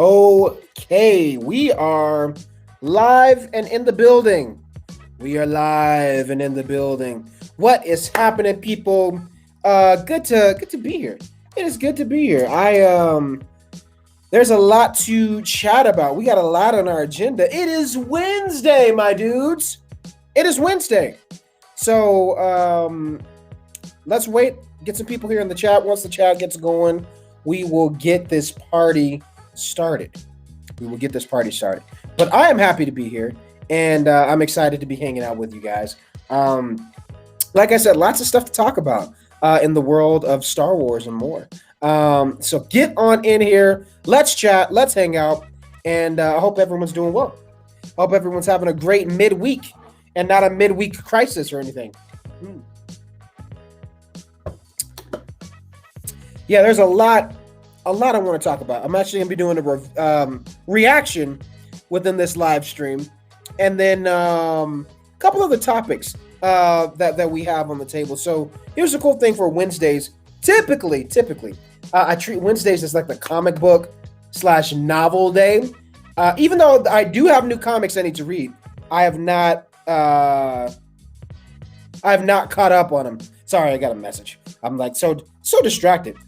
Okay, we are live and in the building. We are live and in the building. What is happening, people? Good to be here. It is good to be here. There's a lot to chat about. We got a lot on our agenda. It is Wednesday, my dudes. It is Wednesday. So let's wait, get some people here in the chat. Once the chat gets going, we will get this party started. But I am happy to be here, and I'm excited to be hanging out with you guys. Like I said, lots of stuff to talk about in the world of Star Wars and more. So get on in here. Let's chat. Let's hang out. And I hope everyone's doing well. I hope everyone's having a great midweek and not a midweek crisis or anything. Yeah, there's a lot I want to talk about. I'm actually going to be doing a reaction within this live stream, and then a couple of the topics that we have on the table. So here's the cool thing for Wednesdays. Typically, I treat Wednesdays as like the comic book / novel day. Even though I do have new comics I need to read, I have not caught up on them. Sorry, I got a message. I'm like so distracted.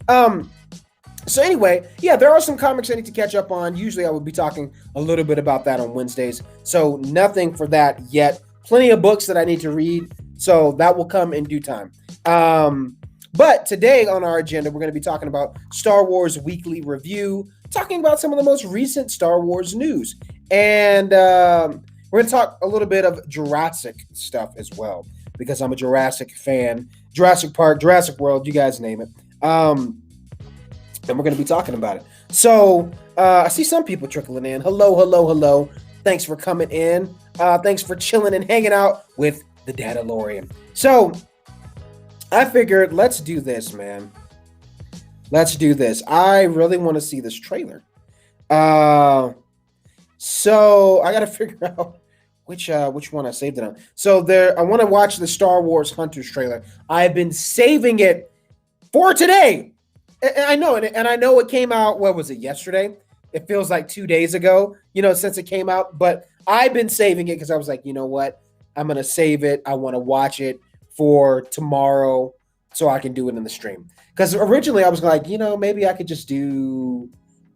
So anyway, yeah, there are some comics I need to catch up on. Usually I would be talking a little bit about that on Wednesdays. So nothing for that yet. Plenty of books that I need to read. So that will come in due time. But today on our agenda, we're going to be talking about Star Wars Weekly Review, talking about some of the most recent Star Wars news. And we're going to talk a little bit of Jurassic stuff as well, because I'm a Jurassic fan. Jurassic Park, Jurassic World, you guys name it. And we're going to be talking about it. So I see some people trickling in. Hello. Thanks for coming in. Thanks for chilling and hanging out with the DadaLorian. So I figured, let's do this, man. Let's do this. I really want to see this trailer. So I got to figure out which one I saved it on. So I want to watch the Star Wars Hunters trailer. I've been saving it for today. And I know it came out, what was it, yesterday? It feels like 2 days ago, since it came out. But I've been saving it because I was like, you know what? I'm going to save it. I want to watch it for tomorrow so I can do it in the stream. Because originally I was like, maybe I could just do,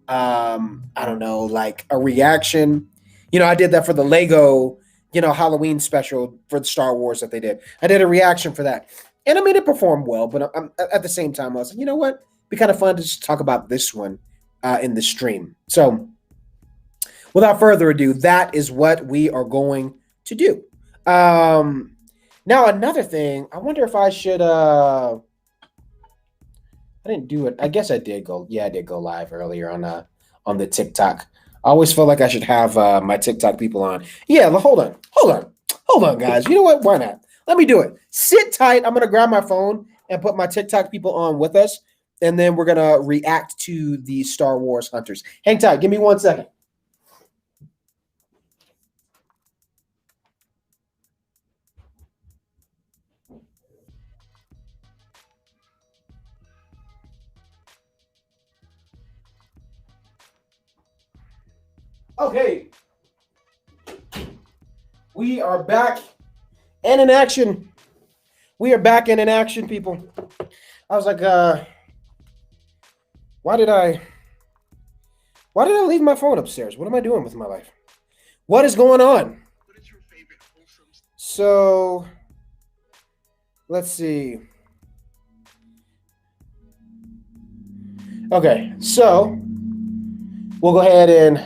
I don't know, like a reaction. I did that for the Lego, Halloween special for the Star Wars that they did. I did a reaction for that. And I mean, it performed well. But I'm, at the same time, I was like, you know what? It'd be kind of fun to just talk about this one in the stream. So without further ado, that is what we are going to do. Now, another thing, I wonder if I should, I didn't do it. I guess I did go. Yeah, I did go live earlier on the TikTok. I always feel like I should have my TikTok people on. Yeah, hold on, guys. You know what? Why not? Let me do it. Sit tight. I'm going to grab my phone and put my TikTok people on with us. And then we're going to react to the Star Wars Hunters. Hang tight. Give me 1 second. Okay. We are back and in action. We are back and in action, people. I was like, why did I leave my phone upstairs? What am I doing with my life? What is going on? What is your favorite wholesome? So, let's see. Okay, so we'll go ahead and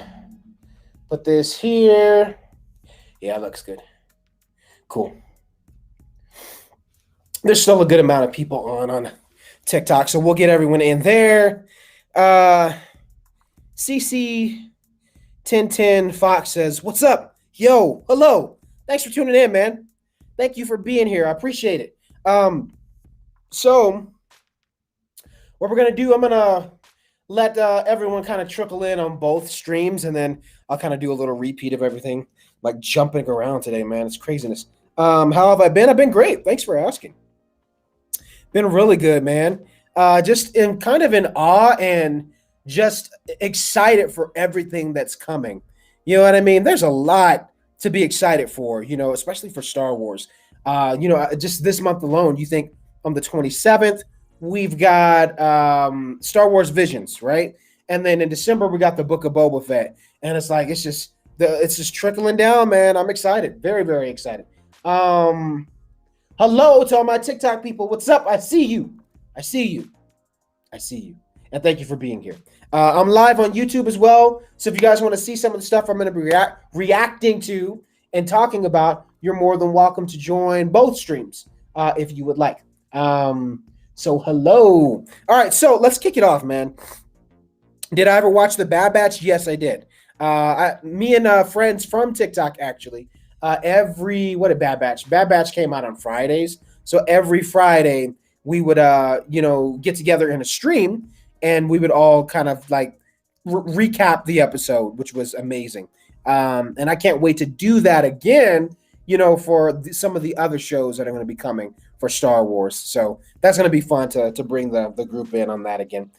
put this here. Yeah, it looks good. Cool. There's still a good amount of people on TikTok, so we'll get everyone in there. CC1010 Fox says, "What's up? Yo, hello. Thanks for tuning in, man. Thank you for being here. I appreciate it." So what we're gonna do, I'm gonna let everyone kind of trickle in on both streams, and then I'll kind of do a little repeat of everything, like jumping around today, man. It's craziness. How have I been? I've been great. Thanks for asking. Been really good, man. Just in kind of in awe and just excited for everything that's coming. You know what I mean? There's a lot to be excited for, especially for Star Wars. Just this month alone, you think on the 27th, we've got Star Wars Visions, right? And then in December, we got the Book of Boba Fett. And it's like, it's just trickling down, man. I'm excited. Very, very excited. Hello to all my TikTok people. What's up? I see you. And thank you for being here. I'm live on YouTube as well. So if you guys want to see some of the stuff I'm going to be reacting to and talking about, you're more than welcome to join both streams if you would like. So hello. All right, so let's kick it off, man. Did I ever watch The Bad Batch? Yes, I did. Me and friends from TikTok, actually, what did Bad Batch? Bad Batch came out on Fridays. So every Friday we would, get together in a stream and we would all kind of like recap the episode, which was amazing. And I can't wait to do that again, for some of the other shows that are going to be coming for Star Wars. So that's going to be fun to bring the group in on that again.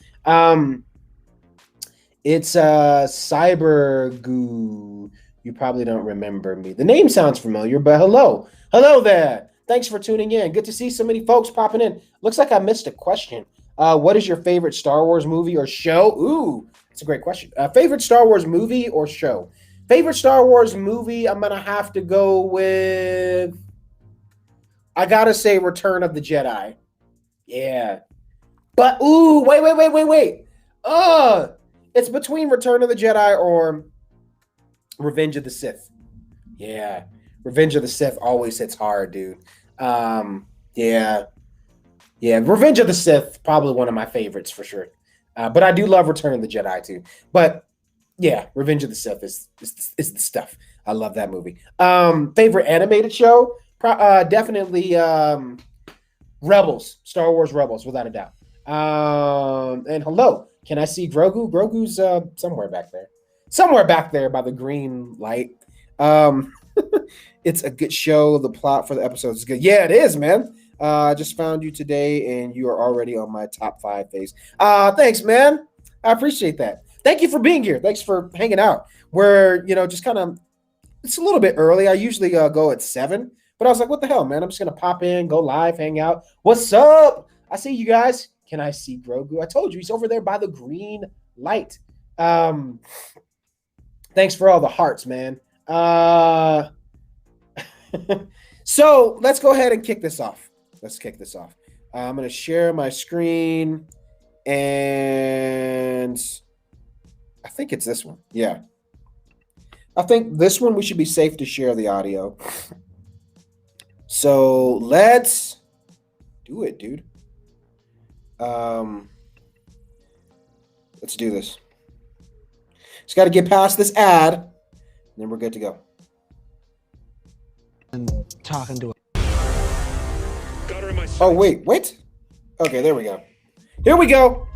It's Cyber Goo. You probably don't remember me. The name sounds familiar, but hello. Hello there. Thanks for tuning in. Good to see so many folks popping in. Looks like I missed a question. What is your favorite Star Wars movie or show? Ooh, that's a great question. Favorite Star Wars movie or show? Favorite Star Wars movie, I'm going to have to go with, I got to say Return of the Jedi. Yeah. But, wait. It's between Return of the Jedi or Revenge of the Sith. Yeah. Revenge of the Sith always hits hard, dude. Yeah. Revenge of the Sith, probably one of my favorites for sure. But I do love Return of the Jedi too. But yeah, Revenge of the Sith is the stuff. I love that movie. Favorite animated show? Definitely Rebels. Star Wars Rebels, without a doubt. And hello. Can I see Grogu? Grogu's somewhere back there. Somewhere back there by the green light. It's a good show. The plot for the episode is good. Yeah, it is, man. I just found you today, and you are already on my top 5 phase. Thanks, man. I appreciate that. Thank you for being here. Thanks for hanging out. We're, just kind of, it's a little bit early. I usually go at 7, but I was like, what the hell, man? I'm just going to pop in, go live, hang out. What's up? I see you guys. Can I see Grogu? I told you, he's over there by the green light. Thanks for all the hearts, man. So let's go ahead and kick this off. I'm going to share my screen, and I think it's this one. Yeah. I think this one we should be safe to share the audio. So let's do it, dude. Let's do this. Just got to get past this ad, and then we're good to go. And talking to Oh, wait. Okay, there we go. Here we go.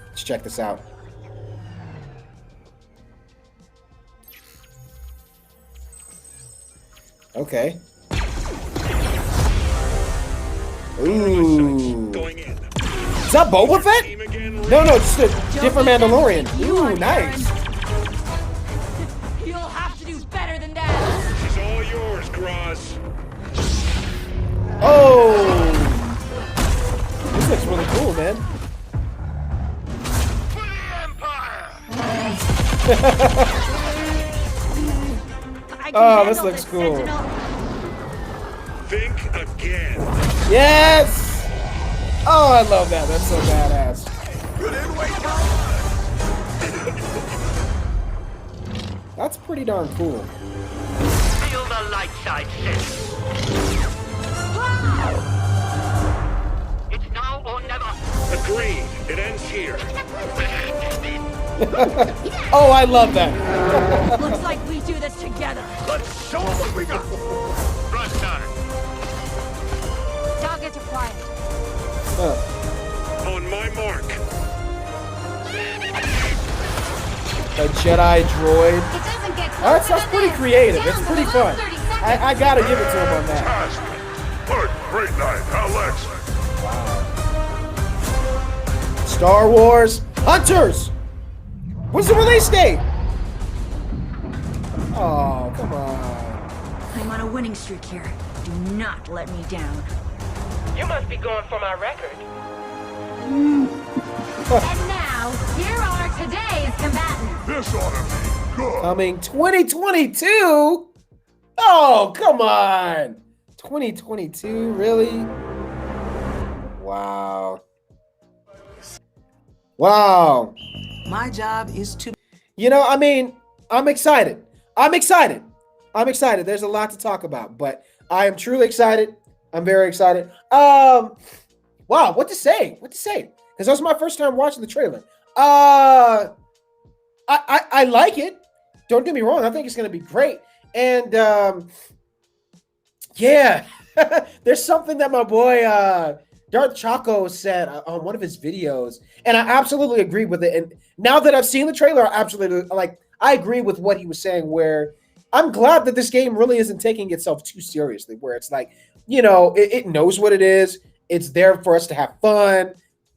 Let's check this out. Okay. Ooh. Is that Boba Fett? No, just a different Mandalorian. Ooh, nice. You'll have to do better than that. She's all yours, Gross. Oh! This looks really cool, man. Oh, this looks cool. Think again. Yes! Oh, I love that. That's so badass. That's pretty darn cool. Feel the light side sense. It's now or never. Agreed. It ends here. Oh, I love that. Looks like we do this together. Let's show them what we got. Thrust Target acquired. On my mark. A Jedi droid. It doesn't get That's pretty creative. It's pretty fun. I gotta give it to him on that. Fantastic. What a great night, Alex. Star Wars Hunters. What's the release date? Oh, come on. I'm on a winning streak here. Do not let me down. You must be going for my record. And now, here are today's combatants. This ought to be good. Coming 2022? Oh, come on. 2022, really? Wow. Wow. My job is to. You know, I mean, I'm excited. I'm excited. There's a lot to talk about, but I am truly excited. I'm very excited. Wow, what to say? Because that was my first time watching the trailer. I like it. Don't get me wrong. I think it's going to be great. And yeah, there's something that my boy Darth Chaco said on one of his videos, and I absolutely agree with it. And now that I've seen the trailer, I agree with what he was saying, where I'm glad that this game really isn't taking itself too seriously, where it's like, you know, it knows what it is. It's there for us to have fun.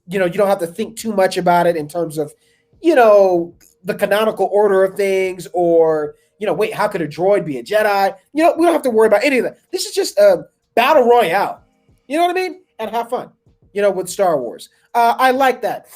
You know, you don't have to think too much about it in terms of, you know, the canonical order of things, or, you know, wait, how could a droid be a Jedi? You know, we don't have to worry about any of that. This is just a battle royale. You know what I mean? And have fun, you know, with Star Wars. I like that.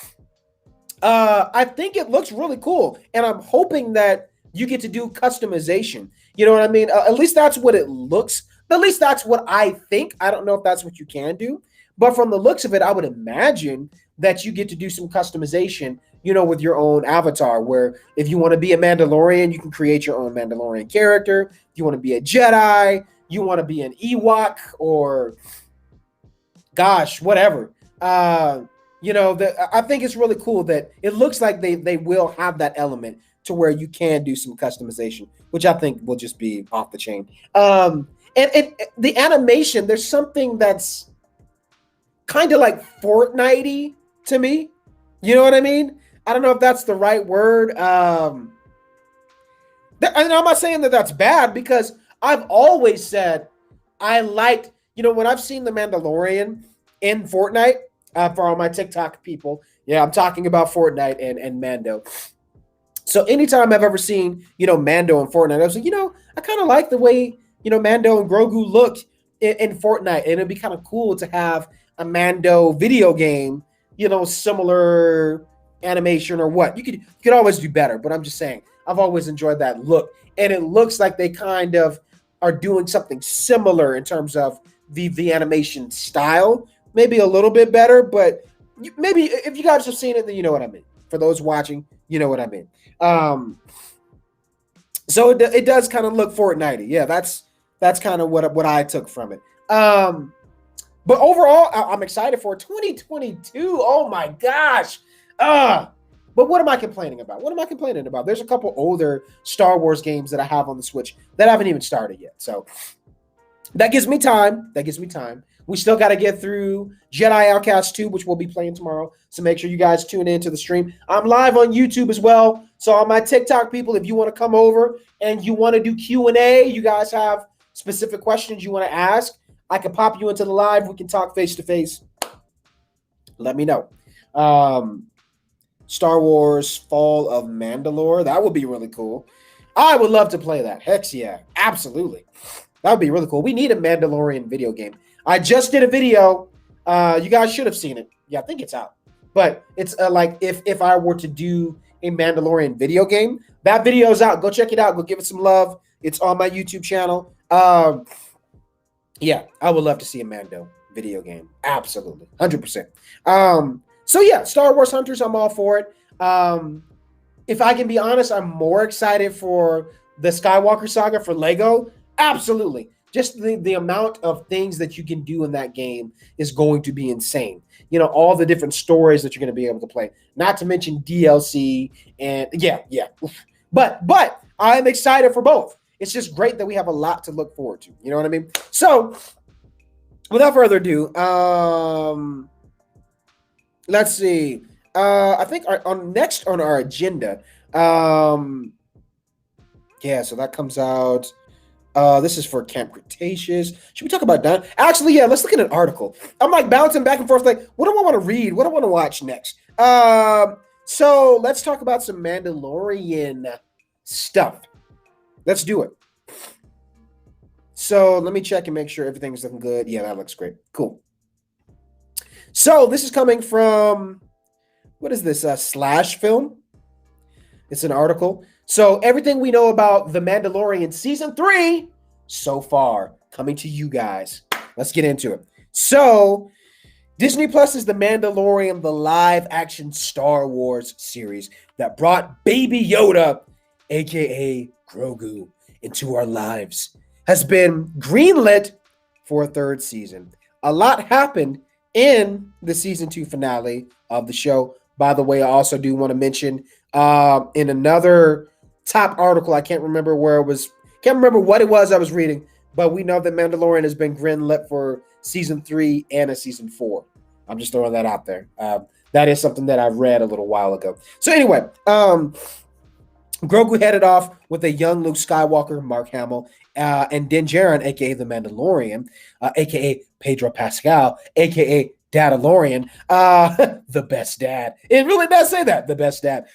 I think it looks really cool, and I'm hoping that you get to do customization. You know what I mean? At least that's what it looks. At least that's what I think. I don't know if that's what you can do, but from the looks of it, I would imagine that you get to do some customization, you know, with your own avatar, where if you want to be a Mandalorian, you can create your own Mandalorian character. If you want to be a Jedi, you want to be an Ewok, or gosh, whatever. You know, I think it's really cool that it looks like they will have that element to where you can do some customization, which I think will just be off the chain. And the animation, there's something that's kind of like Fortnite-y to me. You know what I mean? I don't know if that's the right word. And I'm not saying that that's bad, because I've always said I liked, you know, when I've seen The Mandalorian in Fortnite, for all my TikTok people, yeah, I'm talking about Fortnite and Mando. So anytime I've ever seen, you know, Mando in Fortnite, I was like, you know, I kind of like the way, you know, Mando and Grogu looked in Fortnite, and it'd be kind of cool to have a Mando video game, you know, similar animation or what. You could always do better, but I'm just saying, I've always enjoyed that look, and it looks like they kind of are doing something similar in terms of the animation style. Maybe a little bit better, but maybe if you guys have seen it, then you know what I mean. For those watching, you know what I mean. So it does kind of look Fortnite-y. Yeah, that's kind of what I took from it. But overall, I'm excited for 2022. Oh my gosh. But what am I complaining about? What am I complaining about? There's a couple older Star Wars games that I have on the Switch that I haven't even started yet. So that gives me time. We still got to get through Jedi Outcast 2, which we'll be playing tomorrow. So make sure you guys tune in to the stream. I'm live on YouTube as well. So on my TikTok people, if you want to come over and you want to do Q&A, you guys have specific questions you want to ask, I can pop you into the live. We can talk face to face. Let me know. Star Wars Fall of Mandalore. That would be really cool. I would love to play that. Heck yeah. Absolutely. That would be really cool. We need a Mandalorian video game. I just did a video. You guys should have seen it. Yeah, I think it's out. But it's like if I were to do a Mandalorian video game, that video is out. Go check it out. Go give it some love. It's on my YouTube channel. Yeah, I would love to see a Mando video game. Absolutely. 100%. So yeah, Star Wars Hunters, I'm all for it. If I can be honest, I'm more excited for the Skywalker saga for Lego. Absolutely. Just the amount of things that you can do in that game is going to be insane. You know, all the different stories that you're going to be able to play, not to mention DLC and yeah. But I'm excited for both. It's just great that we have a lot to look forward to. You know what I mean? So without further ado, let's see. I think next on our agenda, yeah, so that comes out This is for Camp Cretaceous. Should we talk about that? Actually, yeah, let's look at an article. I'm like bouncing back and forth, like, what do I want to read? What do I want to watch next? So let's talk about some Mandalorian stuff. Let's do it. So let me check and make sure everything's looking good. Yeah, that looks great. Cool. So this is coming from, what is this? Slash Film. It's an article. So everything we know about The Mandalorian Season 3 so far coming to you guys. Let's get into it. So Disney Plus is The Mandalorian, the live action Star Wars series that brought Baby Yoda, aka Grogu, into our lives, has been greenlit for a third season. A lot happened in the season 2 finale of the show. By the way, I also do want to mention in another top article, I can't remember where it was, can't remember what it was I was reading, but we know that Mandalorian has been greenlit for season 3 and a season 4. I'm just throwing that out there. That is something that I read a little while ago. So anyway, Grogu headed off with a young Luke Skywalker, Mark Hamill, and Din Djarin, aka the Mandalorian, aka Pedro Pascal, aka DadaLorian, the best dad. It really does say that, the best dad.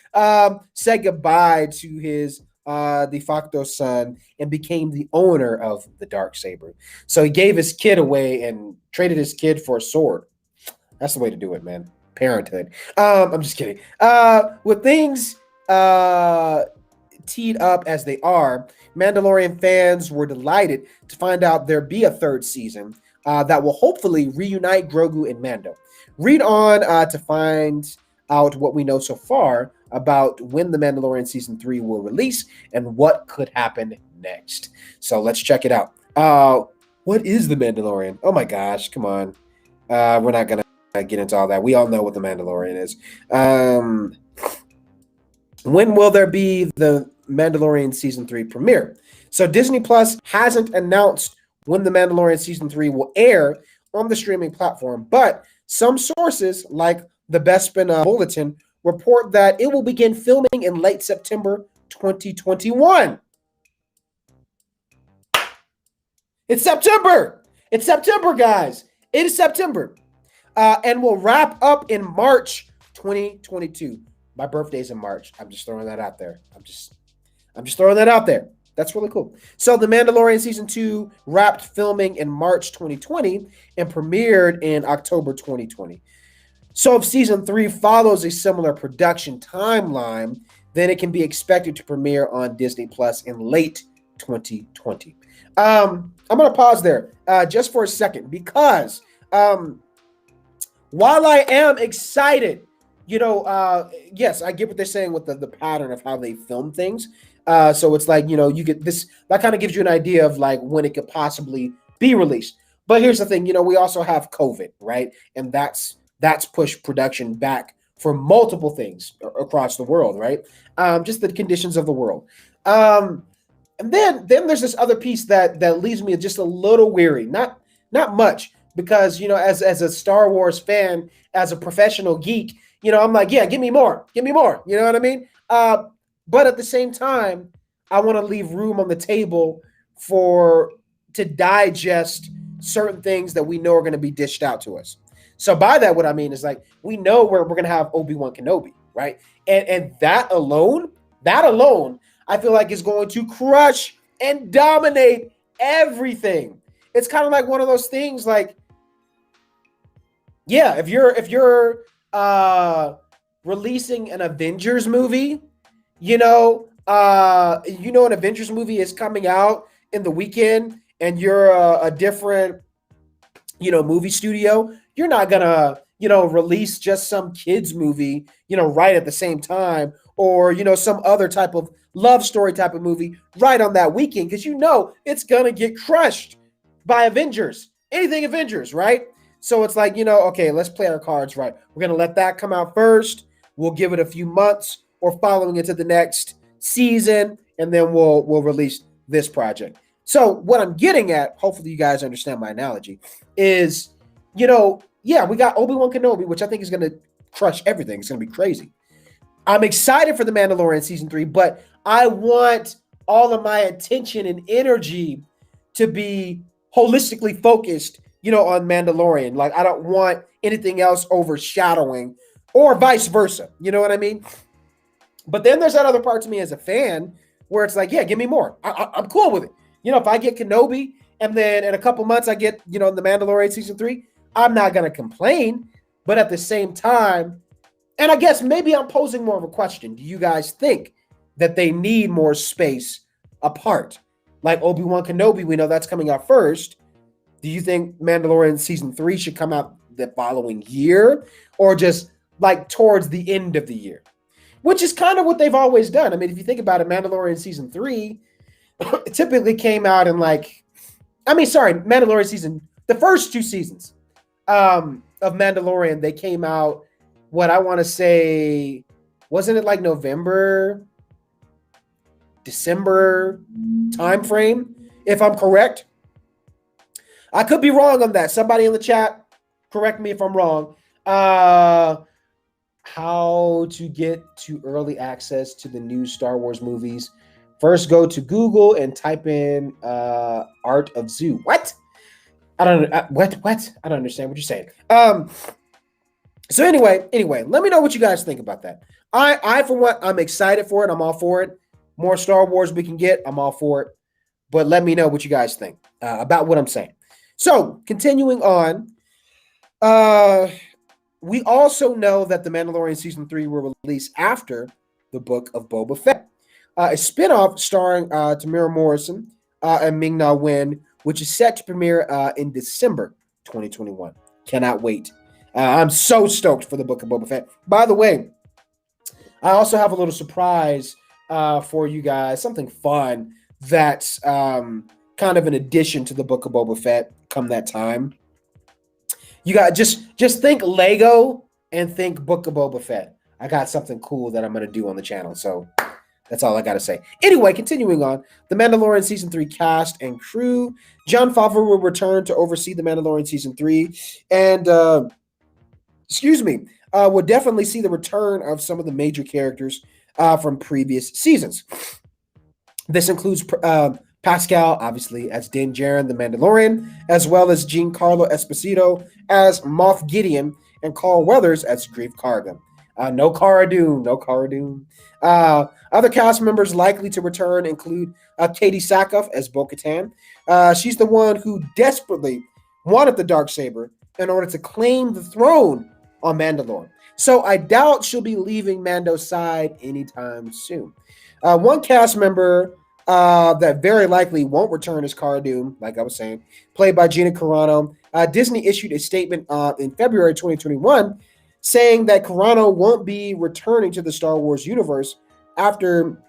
Said goodbye to his de facto son and became the owner of the Darksaber. So he gave his kid away and traded his kid for a sword. That's the way to do it, man. Parenthood. I'm just kidding. With things teed up as they are, Mandalorian fans were delighted to find out there'd be a third season that will hopefully reunite Grogu and Mando. Read on to find out what we know so far about when The Mandalorian Season 3 will release and what could happen next. So let's check it out. What is The Mandalorian? Oh my gosh, come on. We're not going to get into all that. We all know what The Mandalorian is. When will there be the Mandalorian Season 3 premiere? So Disney Plus hasn't announced when The Mandalorian Season 3 will air on the streaming platform, but some sources, like the Bespin Bulletin, report that it will begin filming in late September 2021. It's September! It's September, guys! It is September. And will wrap up in March 2022. My birthday's in March. I'm just throwing that out there. I'm just throwing that out there. That's really cool. So The Mandalorian Season 2 wrapped filming in March 2020 and premiered in October 2020. So if Season 3 follows a similar production timeline, then it can be expected to premiere on Disney Plus in late 2020. I'm going to pause there just for a second because while I am excited, yes, I get what they're saying with the pattern of how they film things. So it's like, you get this, that kind of gives you an idea of like when it could possibly be released. But here's the thing, we also have COVID, right? And that's pushed production back for multiple things across the world, right? Just the conditions of the world. And then there's this other piece that leaves me just a little weary, not much, because, as a Star Wars fan, as a professional geek, I'm like, yeah, give me more, you know what I mean? But at the same time, I want to leave room on the table to digest certain things that we know are going to be dished out to us. So by that, what I mean is like, we know we're going to have Obi-Wan Kenobi, right? And that alone, I feel like is going to crush and dominate everything. It's kind of like one of those things like, yeah, if you're releasing an Avengers movie, an Avengers movie is coming out in the weekend and you're a different, movie studio, you're not gonna, release just some kids movie, right at the same time, or, some other type of love story type of movie right on that weekend, because it's gonna get crushed by Avengers, anything Avengers, right? So it's like, okay, let's play our cards right. We're gonna let that come out first. We'll give it a few months or following into the next season, and then we'll release this project. So what I'm getting at, hopefully you guys understand my analogy, is, we got Obi-Wan Kenobi, which I think is going to crush everything. It's going to be crazy. I'm excited for The Mandalorian Season 3, but I want all of my attention and energy to be holistically focused, on Mandalorian. Like, I don't want anything else overshadowing, or vice versa. You know what I mean? But then there's that other part to me as a fan where it's like, yeah, give me more. I'm cool with it. If I get Kenobi and then in a couple months I get, the Mandalorian season 3, I'm not going to complain. But at the same time, and I guess maybe I'm posing more of a question. Do you guys think that they need more space apart? Like Obi-Wan Kenobi, we know that's coming out first. Do you think Mandalorian season 3 should come out the following year, or just like towards the end of the year? Which is kind of what they've always done. I mean, if you think about it, Mandalorian season 3 typically came out in Mandalorian the first 2 seasons of Mandalorian, they came out, what I want to say, wasn't it like November, December time frame, if I'm correct? I could be wrong on that. Somebody in the chat, correct me if I'm wrong. How to get to early access to the new Star Wars movies. First, go to Google and type in Art of Zoo. What? I don't what? I don't understand what you're saying. So anyway, let me know what you guys think about that. I for one, I'm excited for it. I'm all for it. More Star Wars we can get, I'm all for it. But let me know what you guys think about what I'm saying. So continuing on, we also know that The Mandalorian Season 3 will release after the Book of Boba Fett. A spinoff starring Tamira Morrison and Ming-Na Wen, which is set to premiere in December 2021. Cannot wait. I'm so stoked for the Book of Boba Fett. By the way, I also have a little surprise for you guys, something fun that's kind of an addition to the Book of Boba Fett come that time. You got just think Lego and think Book of Boba Fett. I got something cool that I'm going to do on the channel. So that's all I got to say. Anyway, continuing on, The Mandalorian Season 3 cast and crew. Jon Favreau will return to oversee The Mandalorian Season 3. And, we'll definitely see the return of some of the major characters from previous seasons. This includes Pascal, obviously, as Din Djarin, the Mandalorian, as well as Giancarlo Esposito as Moff Gideon, and Carl Weathers as Grief Karga. No Cara Dune. Other cast members likely to return include Katie Sackhoff as Bo-Katan. She's the one who desperately wanted the Darksaber in order to claim the throne on Mandalore. So I doubt she'll be leaving Mando's side anytime soon. One cast member that very likely won't return is Cara Dune, like I was saying, played by Gina Carano. Disney issued a statement in February 2021 saying that Carano won't be returning to the Star Wars universe after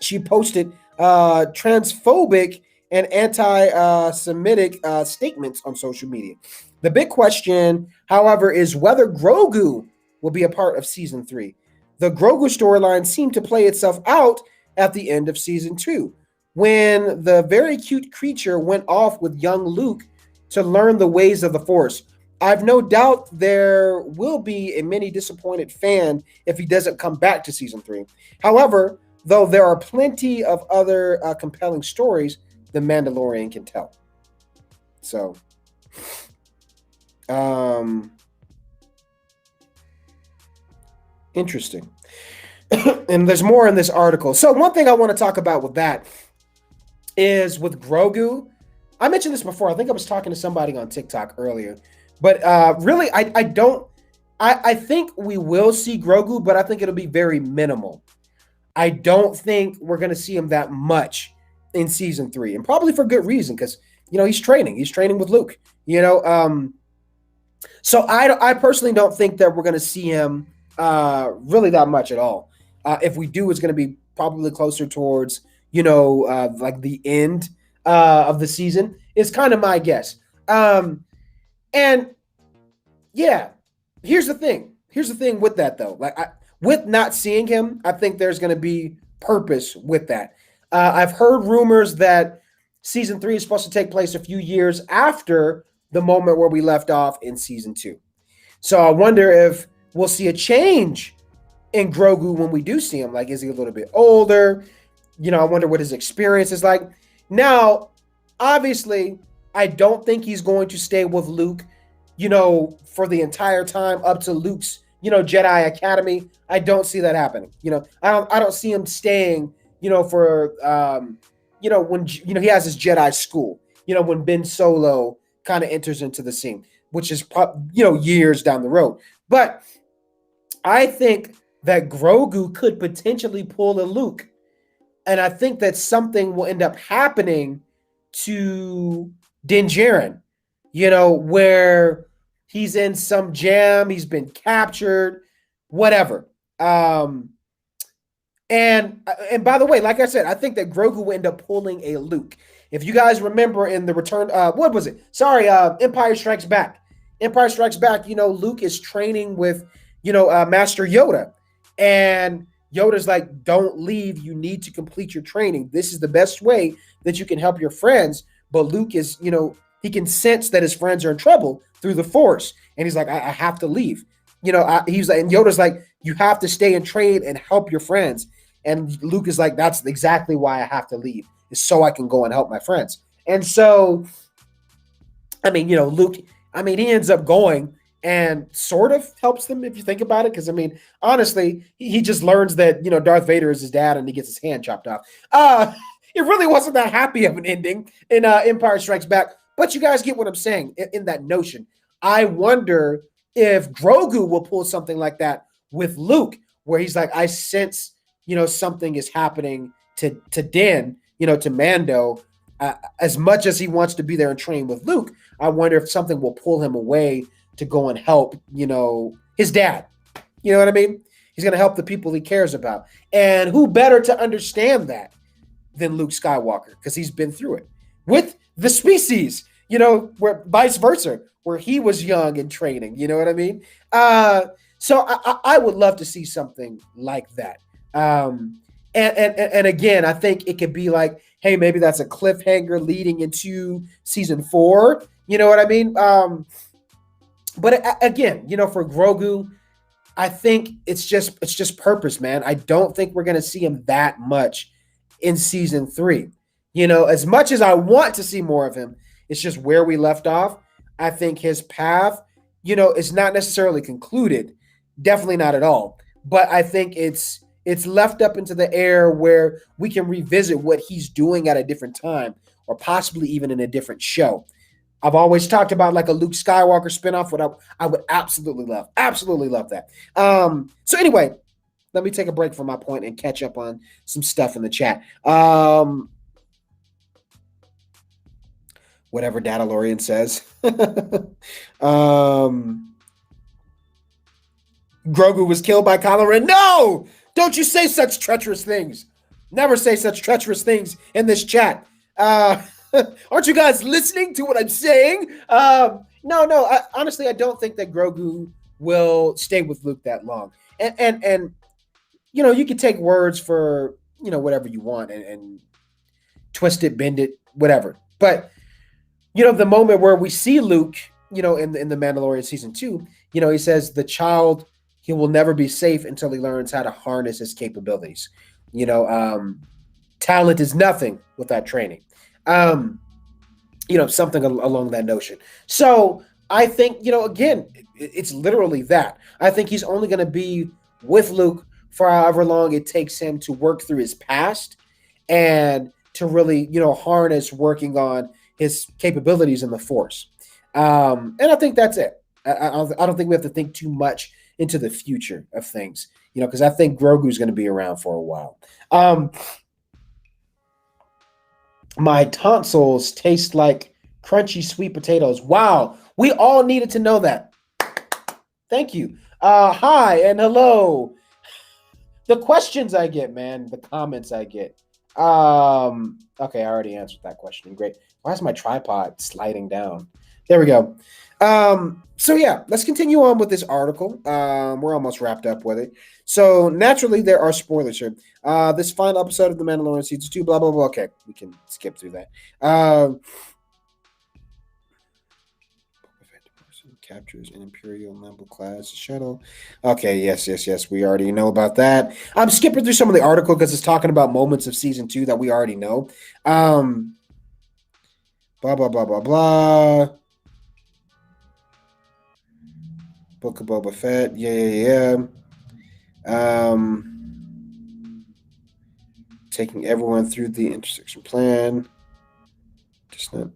she posted transphobic and anti-Semitic statements on social media. The big question, however, is whether Grogu will be a part of Season 3. The Grogu storyline seemed to play itself out at the end of Season 2, when the very cute creature went off with young Luke to learn the ways of the Force. I've no doubt there will be a many disappointed fan if he doesn't come back to Season 3. However, though there are plenty of other compelling stories The Mandalorian can tell. So, interesting. And there's more in this article. So one thing I want to talk about with that is with Grogu. I mentioned this before. I think I was talking to somebody on TikTok earlier. But really, I think we will see Grogu, but I think it'll be very minimal. I don't think we're going to see him that much in Season 3, and probably for good reason, because, he's training. He's training with Luke, So I personally don't think that we're going to see him really that much at all. If we do, it's going to be probably closer towards, like the end of the season is kind of my guess. And yeah, here's the thing with that though. With not seeing him, I think there's going to be purpose with that. I've heard rumors that Season 3 is supposed to take place a few years after the moment where we left off in Season 2. So I wonder if we'll see a change in Grogu when we do see him. Like, is he a little bit older? I wonder what his experience is like. Now, Obviously, I don't think he's going to stay with Luke, for the entire time up to Luke's, Jedi Academy. I don't see that happening. I don't see him staying, for when he has his Jedi school, when Ben Solo kind of enters into the scene, which is years down the road. But I think that Grogu could potentially pull a Luke, and I think that something will end up happening to Din Djarin, where he's in some jam, he's been captured, whatever. And by the way, like I said, I think that Grogu will end up pulling a Luke. If you guys remember in the return, what was it? Sorry, Empire Strikes Back. Empire Strikes Back, Luke is training with, Master Yoda. And Yoda's like, don't leave. You need to complete your training. This is the best way that you can help your friends. But Luke is, he can sense that his friends are in trouble through the Force. And he's like, I have to leave. He's like, and Yoda's like, you have to stay and train and help your friends. And Luke is like, that's exactly why I have to leave, is so I can go and help my friends. And so, Luke, he ends up going and sort of helps them if you think about it. Because, honestly, he just learns that, Darth Vader is his dad and he gets his hand chopped off. It really wasn't that happy of an ending in Empire Strikes Back. But you guys get what I'm saying in that notion. I wonder if Grogu will pull something like that with Luke, where he's like, I sense, something is happening to Din, to Mando. As much as he wants to be there and train with Luke, I wonder if something will pull him away to go and help, his dad. You know what I mean? He's going to help the people he cares about. And who better to understand that than Luke Skywalker? Because he's been through it with the species, where vice versa, where he was young and training. You know what I mean? So I would love to see something like that. And again, I think it could be like, hey, maybe that's a cliffhanger leading into season 4. You know what I mean? But again, for Grogu, I think it's just purpose, man. I don't think we're going to see him that much in season 3. As much as I want to see more of him, it's just where we left off. I think his path, is not necessarily concluded. Definitely not at all. But I think it's left up into the air where we can revisit what he's doing at a different time, or possibly even in a different show. I've always talked about like a Luke Skywalker spinoff, what I would absolutely love that. So anyway, let me take a break from my point and catch up on some stuff in the chat. Whatever DadaLorian says. Grogu was killed by Kylo Ren. No! Don't you say such treacherous things. Never say such treacherous things in this chat. Aren't you guys listening to what I'm saying? No. Honestly, I don't think that Grogu will stay with Luke that long. And you can take words for, whatever you want and twist it, bend it, whatever. But, the moment where we see Luke, in the Mandalorian season 2, he says the child, he will never be safe until he learns how to harness his capabilities. Talent is nothing without training. Something along that notion. So I think, again, it's literally that. I think he's only going to be with Luke for however long it takes him to work through his past and to really, harness working on his capabilities in the Force. And I think that's it. I don't think we have to think too much into the future of things, because I think Grogu's going to be around for a while. My tonsils taste like crunchy sweet potatoes. Wow. We all needed to know that. Thank you. Hi and hello. The questions I get, man, the comments I get. Okay, I already answered that question. Great. Why is my tripod sliding down? There we go. So yeah, let's continue on with this article. We're almost wrapped up with it. So naturally, there are spoilers here. This final episode of The Mandalorian season 2, blah, blah, blah. Okay, we can skip through that. Captures an Imperial Lambo class shuttle. Okay, yes. We already know about that. I'm skipping through some of the article because it's talking about moments of season 2 that we already know. Blah, blah, blah, blah, blah. Book of Boba Fett. Yeah. Taking everyone through the intersection plan. Just not.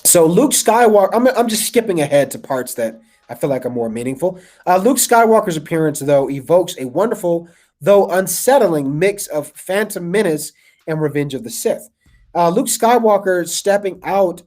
So Luke Skywalker. I'm just skipping ahead to parts that I feel like are more meaningful. Luke Skywalker's appearance, though, evokes a wonderful, though unsettling, mix of Phantom Menace and Revenge of the Sith. Luke Skywalker stepping out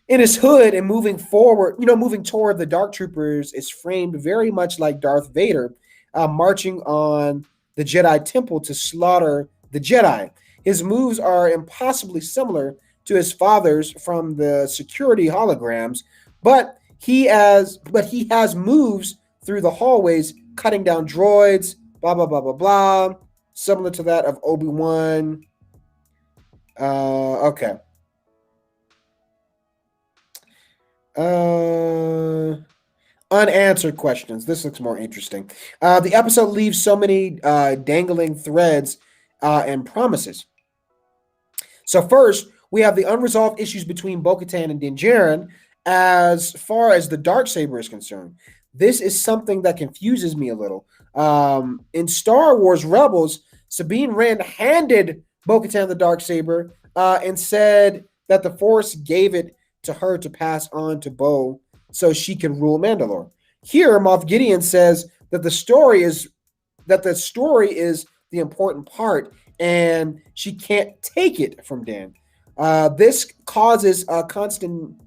in his hood and moving forward, moving toward the Dark Troopers is framed very much like Darth Vader marching on the Jedi Temple to slaughter the Jedi. His moves are impossibly similar to his father's from the security holograms, but he has moves through the hallways, cutting down droids, blah, blah, blah, blah, blah, similar to that of Obi-Wan. Okay. Unanswered questions. This looks more interesting. The episode leaves so many dangling threads and promises. So first, we have the unresolved issues between Bo-Katan and Din Djarin as far as the Darksaber is concerned. This is something that confuses me a little. In Star Wars Rebels, Sabine Wren handed Bo-Katan the Darksaber and said that the Force gave it to her to pass on to Bo so she can rule Mandalore. Here, Moff Gideon says that the story is the important part, and she can't take it from Dan. This causes a constant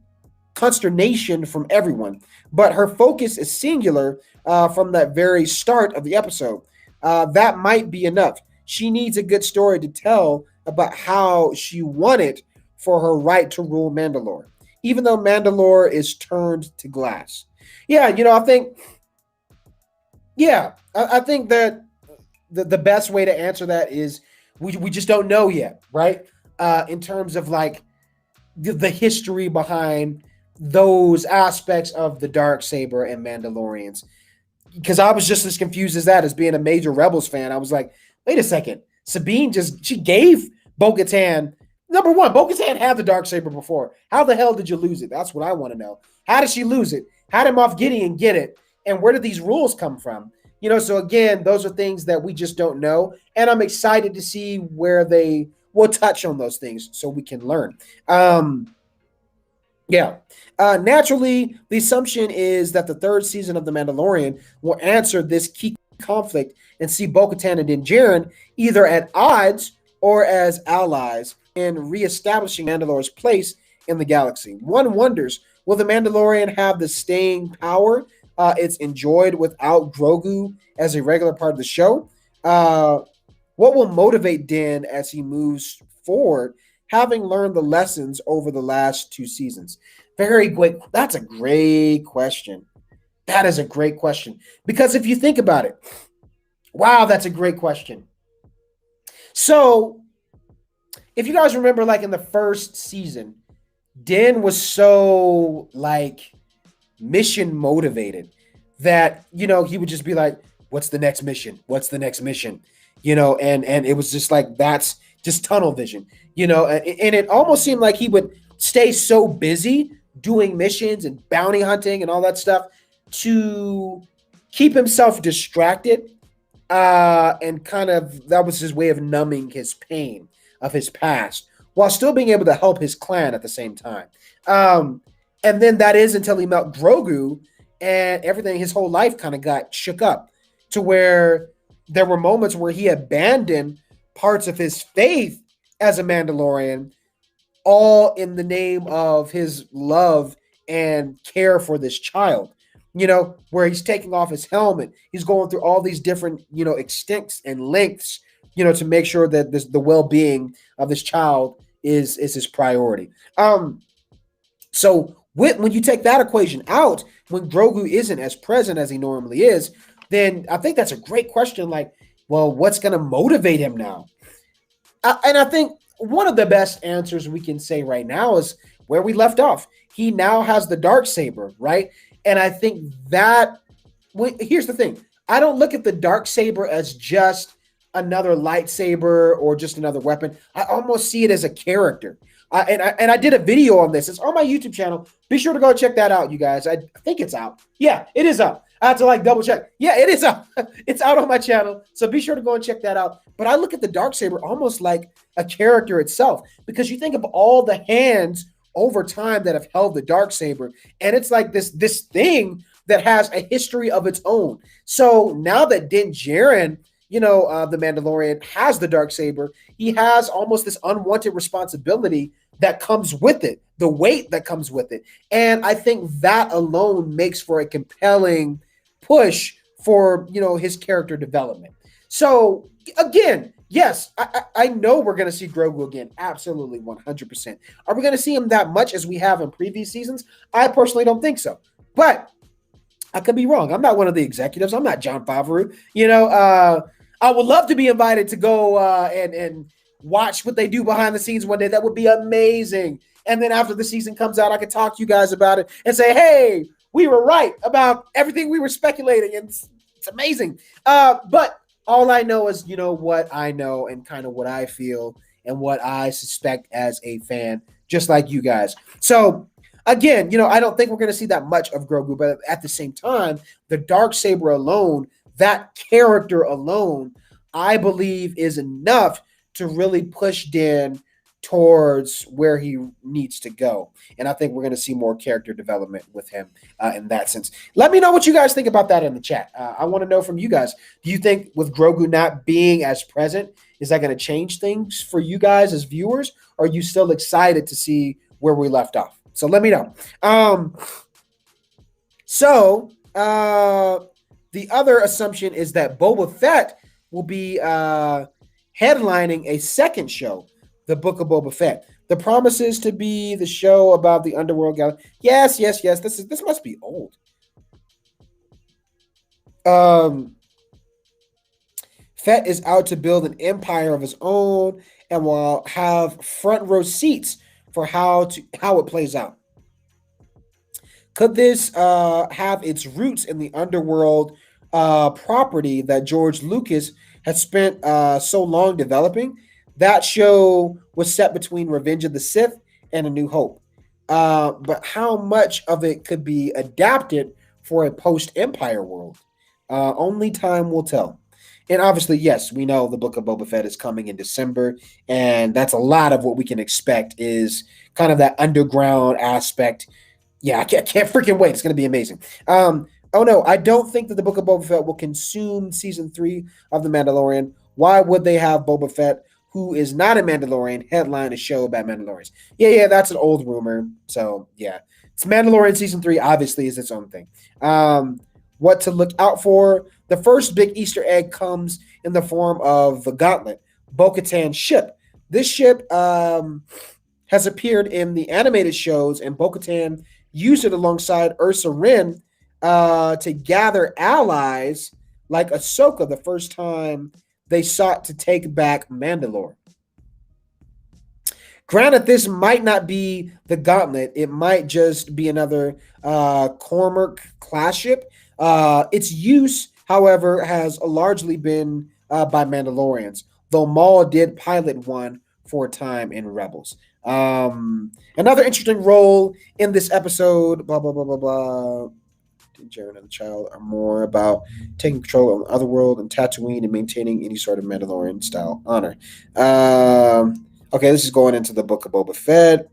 consternation from everyone, but her focus is singular from that very start of the episode. That might be enough. She needs a good story to tell about how she won it for her right to rule Mandalore, even though Mandalore is turned to glass. I think that the best way to answer that is we just don't know yet, right? In terms of like the history behind those aspects of the Darksaber and Mandalorians. Because I was just as confused as that, as being a major Rebels fan. I was like, wait a second. Sabine she gave Bo-Katan. Number one, Bo-Katan had the Darksaber before. How the hell did you lose it? That's what I want to know. How did she lose it? How did Moff Gideon get it? And where did these rules come from? So again, those are things that we just don't know. And I'm excited to see where they will touch on those things so we can learn. Naturally, the assumption is that the third season of The Mandalorian will answer this key conflict and see Bo-Katan and Din Djarin either at odds or as allies in reestablishing Mandalore's place in the galaxy. One wonders, will The Mandalorian have the staying power it's enjoyed without Grogu as a regular part of the show? What will motivate Din as he moves forward, having learned the lessons over the last 2 seasons? Very great. That's a great question. That is a great question. Because if you think about it, wow, that's a great question. So, if you guys remember, like in the first season, Din was so like mission motivated that, he would just be like, what's the next mission? What's the next mission? And it was just like, that's just tunnel vision, and it almost seemed like he would stay so busy doing missions and bounty hunting and all that stuff to keep himself distracted. And kind of, that was his way of numbing his pain of his past while still being able to help his clan at the same time. And then that is until he met Grogu and everything, his whole life kind of got shook up to where there were moments where he abandoned parts of his faith as a Mandalorian, all in the name of his love and care for this child, where he's taking off his helmet. He's going through all these different, extents and lengths, to make sure that the well-being of this child is his priority. So when you take that equation out, when Grogu isn't as present as he normally is, then I think that's a great question. Like, well, what's going to motivate him now? And I think one of the best answers we can say right now is where we left off. He now has the Darksaber, right? And I think that, here's the thing. I don't look at the Darksaber as just another lightsaber or just another weapon. I almost see it as a character. And I did a video on this. It's on my YouTube channel. Be sure to go check that out, you guys. I think it's out. Yeah, it is out. I have to like double check. Yeah, it is out. It's out on my channel. So be sure to go and check that out. But I look at the Darksaber almost like a character itself, because you think of all the hands over time that have held the Darksaber, and it's like this thing that has a history of its own. So now that Din Djarin, the Mandalorian, has the Darksaber, he has almost this unwanted responsibility that comes with it, the weight that comes with it. And I think that alone makes for a compelling push for, his character development. So again, yes, I know we're going to see Grogu again. Absolutely, 100%. Are we going to see him that much as we have in previous seasons? I personally don't think so. But I could be wrong. I'm not one of the executives. I'm not Jon Favreau. I would love to be invited to go and watch what they do behind the scenes one day. That would be amazing. And then after the season comes out, I could talk to you guys about it and say, hey, we were right about everything we were speculating. And it's amazing. But all I know is, what I know and kind of what I feel and what I suspect as a fan, just like you guys. So again, I don't think we're going to see that much of Grogu, but at the same time, the Darksaber alone, that character alone, I believe is enough to really push Din towards where he needs to go. And I think we're going to see more character development with him in that sense. Let me know what you guys think about that in the chat. I want to know from you guys. Do you think with Grogu not being as present, is that going to change things for you guys as viewers? Or are you still excited to see where we left off? So let me know. The other assumption is that Boba Fett will be headlining a second show, The Book of Boba Fett. The promises to be the show about the underworld galaxy. Yes. This must be old. Fett is out to build an empire of his own and will have front row seats for how it plays out. Could this have its roots in the underworld property that George Lucas has spent so long developing? That show was set between Revenge of the Sith and A New Hope. But how much of it could be adapted for a post-Empire world? Only time will tell. And obviously, yes, we know the Book of Boba Fett is coming in December, and that's a lot of what we can expect is kind of that underground aspect. Yeah, I can't freaking wait. It's going to be amazing. Oh, no, I don't think that the Book of Boba Fett will consume Season 3 of The Mandalorian. Why would they have Boba Fett, who is not a Mandalorian, headline a show about Mandalorians? Yeah, that's an old rumor. So, yeah. It's Mandalorian Season 3, obviously, is its own thing. What to look out for? The first big Easter egg comes in the form of the Gauntlet, Bo-Katan's ship. This ship has appeared in the animated shows, and Bo-Katan used it alongside Ursa Wren to gather allies like Ahsoka the first time they sought to take back Mandalore. Granted, this might not be the Gauntlet. It might just be another Cormac class ship. Its use, however, has largely been by Mandalorians, though Maul did pilot one for a time in Rebels. Another interesting role in this episode, blah, blah, blah, blah, blah. Jaren and the child are more about taking control of the other world and Tatooine and maintaining any sort of Mandalorian style honor. Okay, this is going into the Book of Boba Fett.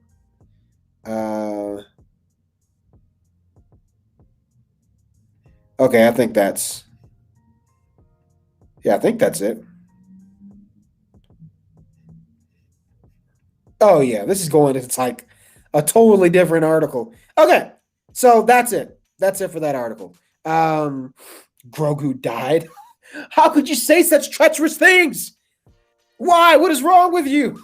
Okay, I think that's it. Oh, yeah, this is going into like a totally different article. Okay, so that's it. That's it for that article. Grogu died. How could you say such treacherous things? Why? What is wrong with you?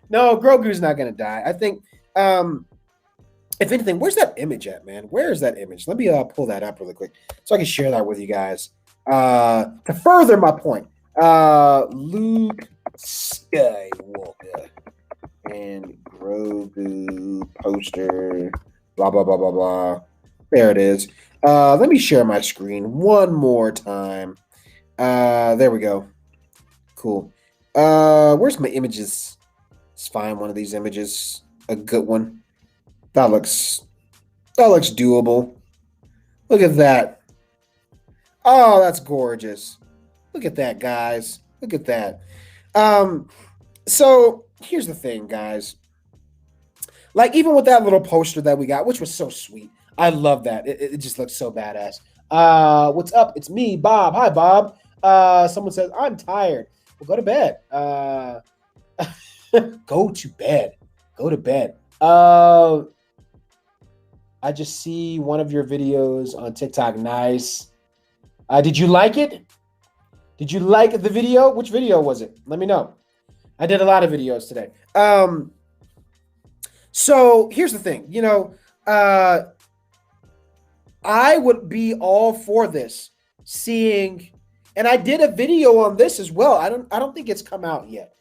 No, Grogu's not going to die. I think, if anything, where's that image at, man? Where is that image? Let me pull that up really quick so I can share that with you guys. To further my point, Luke Skywalker and Grogu poster, blah, blah, blah, blah, blah. There it is. Let me share my screen one more time. There we go. cool. Where's my images? Let's find one of these images. A good one. That looks doable. Look at that. Oh, that's gorgeous. Look at that, guys. Look at that. So here's the thing, guys. Like, even with that little poster that we got, which was so sweet. I love that. It just looks so badass. What's up? It's me, Bob. Hi, Bob. Someone says, I'm tired. Well, go to bed. Go to bed. Go to bed. I just see one of your videos on TikTok. Nice. Did you like it? Did you like the video? Which video was it? Let me know. I did a lot of videos today. So here's the thing. You know, I would be all for this. Seeing, and I did a video on this as well. I don't think it's come out yet.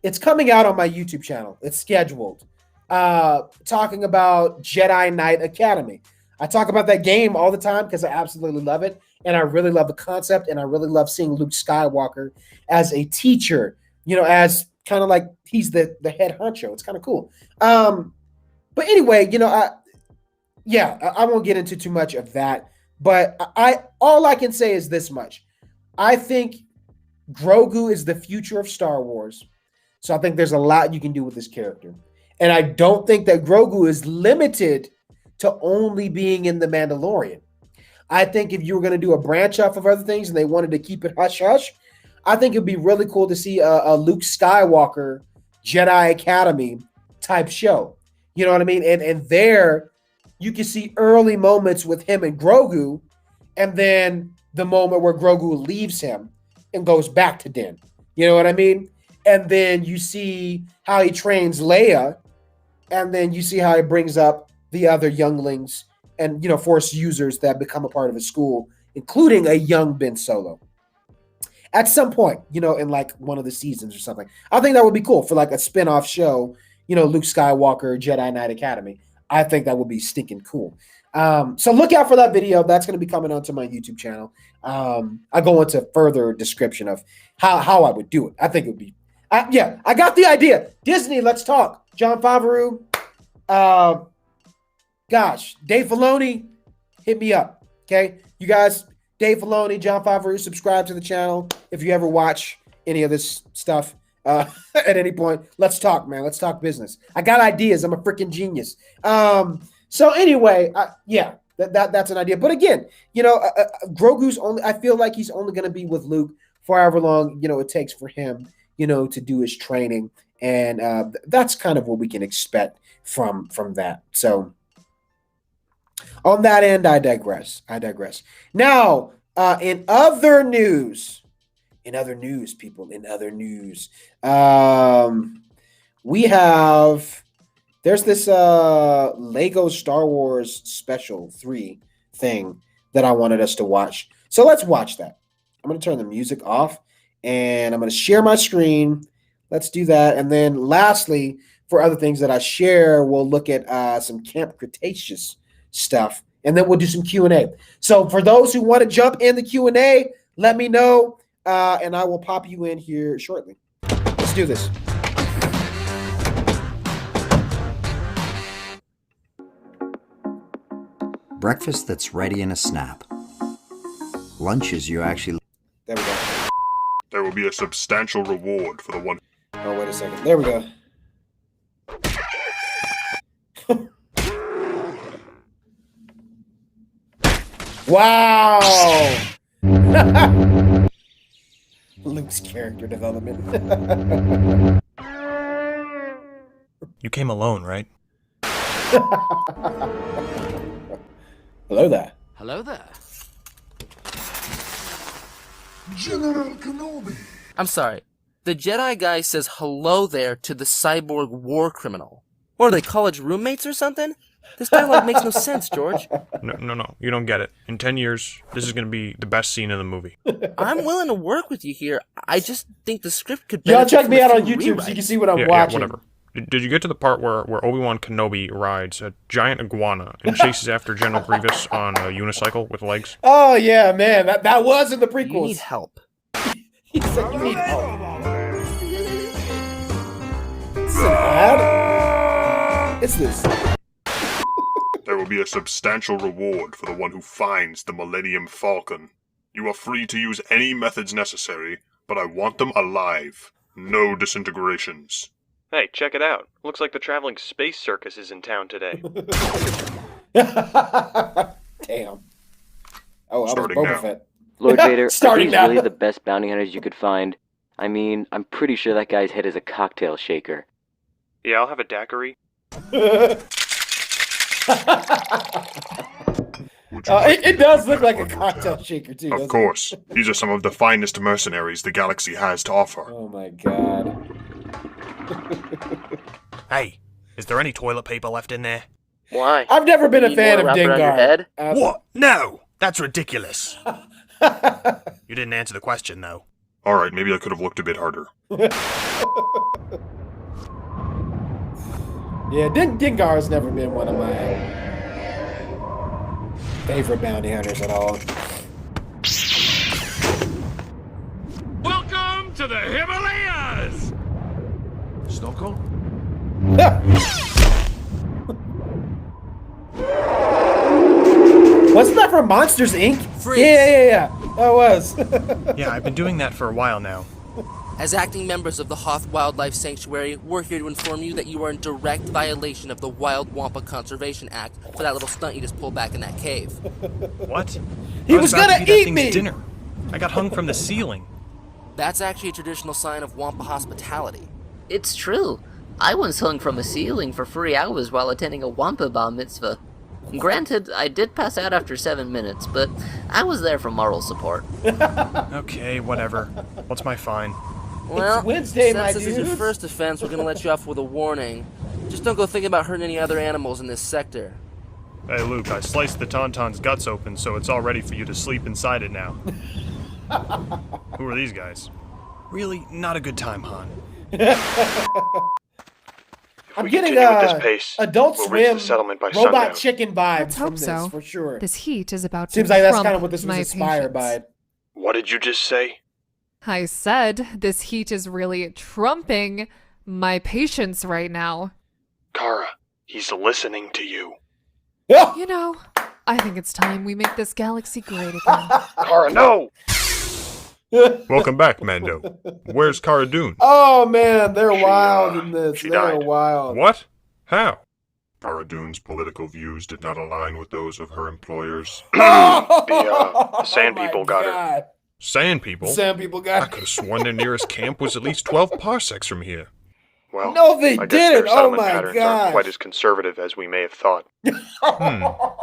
It's coming out on my YouTube channel. It's scheduled. Talking about Jedi Knight Academy. I talk about that game all the time because I absolutely love it. And I really love the concept. And I really love seeing Luke Skywalker as a teacher, you know, as kind of like he's the head honcho. It's kind of cool. But anyway, you know, I won't get into too much of that. But all I can say is this much. I think Grogu is the future of Star Wars. So I think there's a lot you can do with this character. And I don't think that Grogu is limited to only being in The Mandalorian. I think if you were going to do a branch off of other things and they wanted to keep it hush-hush, I think it'd be really cool to see a Luke Skywalker Jedi Academy type show. You know what I mean? And there you can see early moments with him and Grogu, and then the moment where Grogu leaves him and goes back to Din. You know what I mean? And then you see how he trains Leia, and then you see how he brings up the other younglings and, you know, Force users that become a part of his school, including a young Ben Solo. At some point, you know, in like one of the seasons or something. I think that would be cool for like a spin-off show, you know, Luke Skywalker, Jedi Knight Academy. I think that would be stinking cool. So look out for that video. That's going to be coming onto my YouTube channel. I go into further description of how I would do it. I think it would be, yeah, I got the idea. Disney, let's talk. Jon Favreau. Gosh, Dave Filoni, hit me up. Okay, you guys, Dave Filoni, Jon Favreau, subscribe to the channel if you ever watch any of this stuff. At any point, let's talk, man. Let's talk business. I got ideas. I'm a freaking genius. So anyway, yeah, that's an idea. But again, you know, Grogu's only. I feel like he's only going to be with Luke for however long, you know, it takes for him, you know, to do his training, and that's kind of what we can expect from that. So on that end, I digress. Now, in other news. People, we have, there's this Lego Star Wars Special 3 thing that I wanted us to watch. So let's watch that. I'm going to turn the music off and I'm going to share my screen. Let's do that. And then lastly, for other things that I share, we'll look at some Camp Cretaceous stuff, and then we'll do some Q&A. So for those who want to jump in the Q&A, let me know. And I will pop you in here shortly. Let's do this. Breakfast that's ready in a snap. Lunches you actually... There we go. There will be a substantial reward for the one. Oh, wait a second. There we go. Wow! Luke's character development. You came alone, right? Hello there. Hello there. General Kenobi. I'm sorry. The Jedi guy says hello there to the cyborg war criminal. Or are they college roommates or something? This dialogue makes no sense, George. No. You don't get it. In 10 years, this is going to be the best scene in the movie. I'm willing to work with you here. I just think the script could Y'all benefit check from me a out on few YouTube so you can rewrites. see what I'm Yeah, watching. whatever. Did you get to the part where Obi-Wan Kenobi rides a giant iguana and chases after General Grievous on a unicycle with legs? Oh, yeah, man. That was in the prequels. You need help. He said you need help. is this? There will be a substantial reward for the one who finds the Millennium Falcon. You are free to use any methods necessary, but I want them alive. No disintegrations. Hey, check it out. Looks like the traveling space circus is in town today. Damn. Oh, I was Starting Boba now. Fett. Lord Vader, Starting are these now. really the best bounty hunters you could find? I mean, I'm pretty sure that guy's head is a cocktail shaker. Yeah, I'll have a daiquiri. It does look like a cocktail shaker, too. Of doesn't course. These are some of the finest mercenaries the galaxy has to offer. It? Oh my god. Hey, is there any toilet paper left in there? Why? I've never been a Need fan more of wrapped around your Dengar. head? What? No! That's ridiculous. You didn't answer the question, though. Alright, maybe I could have looked a bit harder. Yeah, Dengar has never been one of my favorite bounty hunters at all. Welcome to the Himalayas! Stockholm? Wasn't that from Monsters, Inc.? Freeze. Yeah. That was. Yeah, I've been doing that for a while now. As acting members of the Hoth Wildlife Sanctuary, we're here to inform you that you are in direct violation of the Wild Wampa Conservation Act for that little stunt you just pulled back in that cave. What? He I was about gonna to that eat thing's me! dinner. I got hung from the ceiling. That's actually a traditional sign of Wampa hospitality. It's true. I once hung from a ceiling for 3 hours while attending a Wampa bar mitzvah. Granted, I did pass out after 7 minutes, but I was there for moral support. Okay, whatever. What's my fine? Well, Wednesday, my since this is your dudes. first offense, we're gonna let you off with a warning. Just don't go thinking about hurting any other animals in this sector. Hey, Luke, I sliced the Tauntaun's guts open so it's all ready for you to sleep inside it now. Who are these guys? Really, not a good time, Han. I'm getting continue at this pace, Adult we'll reach Swim the settlement by Robot sundown. Chicken vibes Let's from hope this, so. for sure. This heat is about Seems to like that's trump kind of what this was my inspired patience. by. What did you just say? I said this heat is really trumping my patience right now. Kara, he's listening to you. You know, I think it's time we make this galaxy great again. Kara, no! Welcome back, Mando. Where's Cara Dune? Oh man, they're She, wild in this. she They're died. wild. What? How? Cara Dune's political views did not align with those of her employers. The sand Oh my people got her. God. Sand people? Sand people I got could have sworn their nearest camp was at least 12 parsecs from here. Well, No, they I guess didn't. their Oh settlement my patterns gosh. aren't quite as conservative as we may have thought.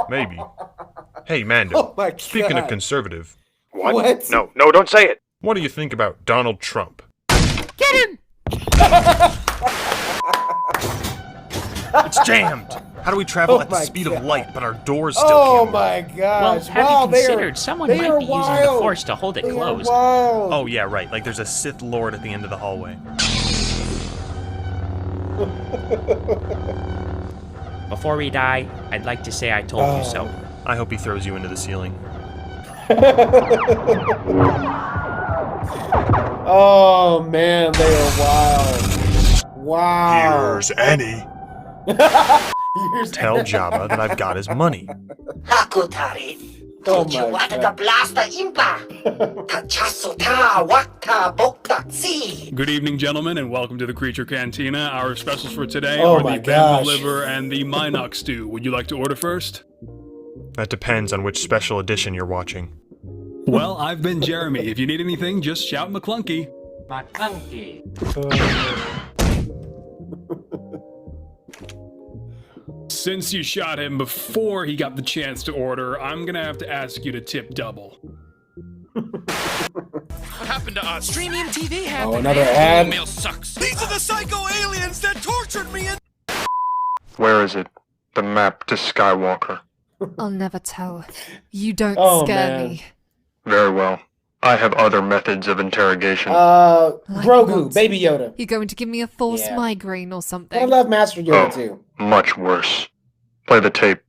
Maybe. Hey, Mando. Oh my Speaking God. of conservative, What? What? No, don't say it! what do you think about Donald Trump? Get him! It's jammed! How do we travel Oh at the my speed God. of light, but our doors still Oh can't my gosh. Have wow, you considered they are, someone they might are be wild. using the Force to hold it They are closed? wild. Oh, yeah, right. Like there's a Sith Lord at the end of the hallway. Before we die, I'd like to say I told you so. I hope he throws you into the ceiling. Oh man, they are wild. Wow. Here's Annie. Here's Tell Jabba that I've got his money. Hakutari. Oh my God. blast the impa? Tachasuta wakta boktaksi. Good evening, gentlemen, and welcome to the Creature Cantina. Our specials for today Oh are my the bamboo gosh. liver and the Minox stew. Would you like to order first? That depends on which special edition you're watching. Well, I've been Jeremy. If you need anything, just shout McClunky. Since you shot him before he got the chance to order, I'm gonna have to ask you to tip double. What happened to us? Streaming TV Oh, happened. another ad. Email sucks. These are the psycho aliens that tortured me and Where is it? The map to Skywalker. I'll never tell. You don't Oh, scare man. me. Very well. I have other methods of interrogation. Like Grogu, what? Baby Yoda. You're going to give me a false Yeah. migraine or I something. love Master Yoda too. Much worse. Play the tape.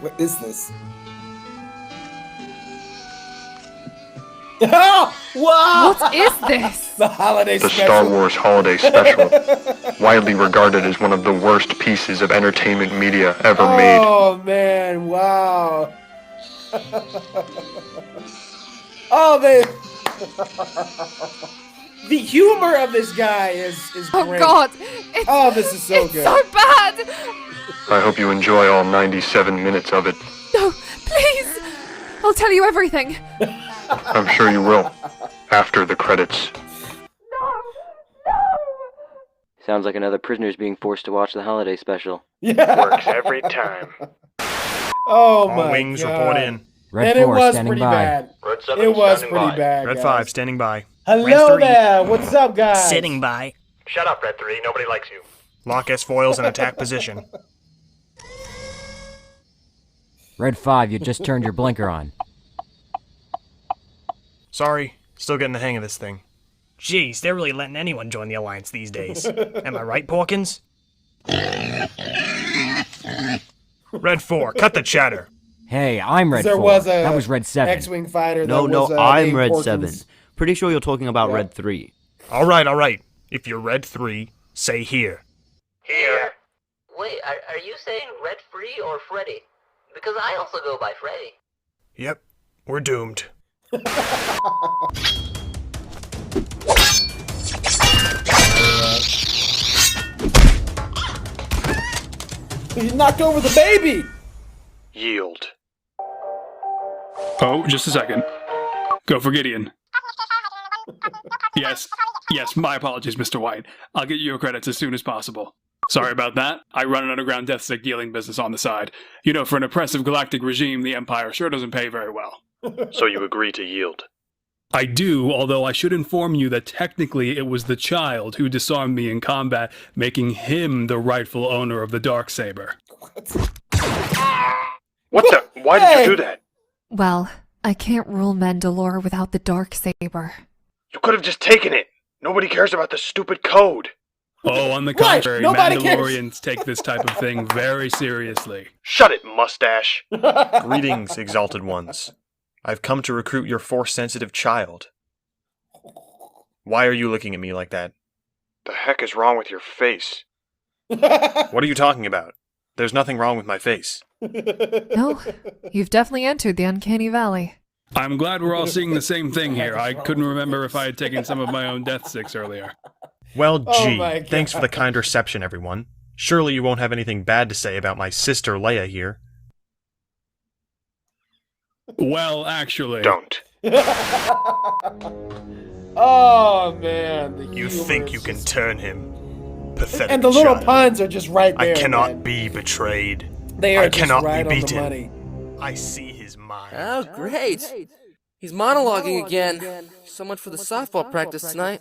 What is this? Oh, wow! What is this? The holiday The special. Star Wars Holiday Special, widely regarded as one of the worst pieces of entertainment media ever made. Oh man! Wow! Oh, the humor of this guy is Oh great. God! Oh, this is so It's good. so bad. I hope you enjoy all 97 minutes of it. No, please. I'll tell you everything. I'm sure you will. After the credits. Sounds like another prisoner's being forced to watch the holiday special. Yeah. Works every time. Oh All my wings God. report in. And it was pretty bad. It was pretty bad. Red guys. 5 standing by. Hello there. What's up, guys? Sitting by. Shut up, Red 3. Nobody likes you. Lock S foils in attack position. Red 5, you just turned your blinker on. Sorry, still getting the hang of this thing. Jeez, they're really letting anyone join the Alliance these days. Am I right, Porkins? Red 4, cut the chatter. Hey, I'm Red There 4. was a that was Red 7. X-Wing fighter. No, that no, was, I'm named Red Porkins. 7. Pretty sure you're talking about Yeah. Red 3. All right. If you're Red 3, say here. Here. Wait, are you saying Red Free or Freddy? Because I also go by Freddy. Yep, we're doomed. He knocked over the baby. Yield. Oh, just a second. Go for Gideon. Yes, my apologies, Mr. White. I'll get you your credits as soon as possible. Sorry about that. I run an underground death stick dealing business on the side. You know, for an oppressive galactic regime, the Empire sure doesn't pay very well. So you agree to yield? I do, although I should inform you that technically it was the child who disarmed me in combat, making him the rightful owner of the Darksaber. What the? Why did you do that? Well, I can't rule Mandalore without the Darksaber. You could have just taken it. Nobody cares about the stupid code. Oh, on the Right, contrary, nobody Mandalorians take this type of thing very seriously. Shut it, mustache. Greetings, exalted ones. I've come to recruit your Force-sensitive child. Why are you looking at me like that? The heck is wrong with your face? What are you talking about? There's nothing wrong with my face. No, you've definitely entered the Uncanny Valley. I'm glad we're all seeing the same thing here. I couldn't remember if I had taken some of my own death sticks earlier. Well, Oh gee, my God. thanks for the kind reception, everyone. Surely you won't have anything bad to say about my sister Leia here. Well, actually... Don't. Oh man, the You humor think is you can just- turn him? Pathetic And the little child. puns are just right there. I cannot man. be betrayed. They are I just cannot right be on the beaten. money. I see his mind. Oh, great. He's monologuing again. So much for the softball practice tonight.